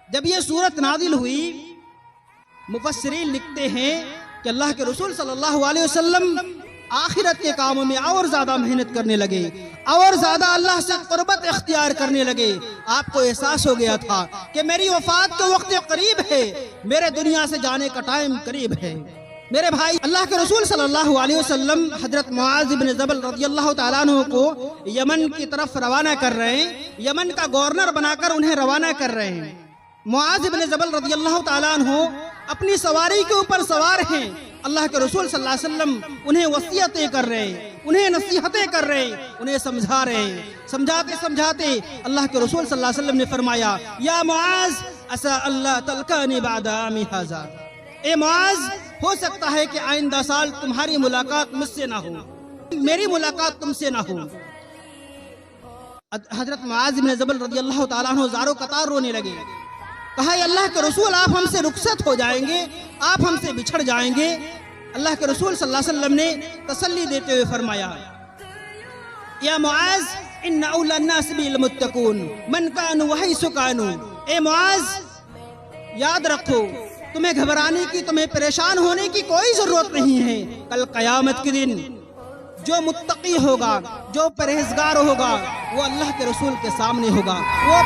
جب یہ صورت نازل ہوئی، مفسرین لکھتے ہیں کہ اللہ کے رسول صلی اللہ علیہ وسلم آخرت کے کاموں میں اور زیادہ محنت کرنے لگے، اور زیادہ اللہ سے قربت اختیار کرنے لگے۔ آپ کو احساس ہو گیا تھا کہ میری وفات کا وقت قریب ہے، میرے دنیا سے جانے کا ٹائم قریب ہے۔ میرے بھائی، اللہ کے رسول صلی اللہ علیہ وسلم حضرت معاذ بن جبل رضی اللہ تعالیٰ عنہ کو یمن کی طرف روانہ کر رہے ہیں، یمن کا گورنر بنا کر انہیں روانہ کر رہے ہیں۔ معاذ بن جبل رضی اللہ تعالیٰ عنہ اپنی سواری کے اوپر سوار ہیں، اللہ کے رسول صلی اللہ علیہ وسلم انہیں وصیتیں کر رہے ہیں، انہیں نصیحتیں کر رہے ہیں، انہیں سمجھا رہے ہیں۔ سمجھاتے سمجھاتے اللہ کے رسول صلی اللہ علیہ وسلم نے فرمایا، یا معاذ عسى اللہ تلقانی بعد عامی ھذا، اے معاذ، ہو سکتا ہے کہ آئندہ سال تمہاری ملاقات مجھ سے نہ ہو، میری ملاقات تم سے نہ ہو۔ حضرت معاذ بن جبل رضی اللہ تعالیٰ عنہ زارو قطار رونے لگے، کہا، اے اللہ کے رسول، آپ ہم سے رخصت ہو جائیں گے، آپ ہم سے بچھڑ جائیں گے۔ اللہ کے رسول صلی اللہ علیہ وسلم نے تسلی دیتے ہوئے فرمایا، یا معاذ ان اولی الناس بالمتقون من کانوا وحیث کانوا، اے معاذ، یاد رکھو، تمہیں گھبرانے کی، تمہیں پریشان ہونے کی کوئی ضرورت نہیں ہے۔ کل قیامت کے دن جو متقی ہوگا، جو پرہیزگار ہوگا، وہ اللہ کے رسول کے سامنے ہوگا، وہ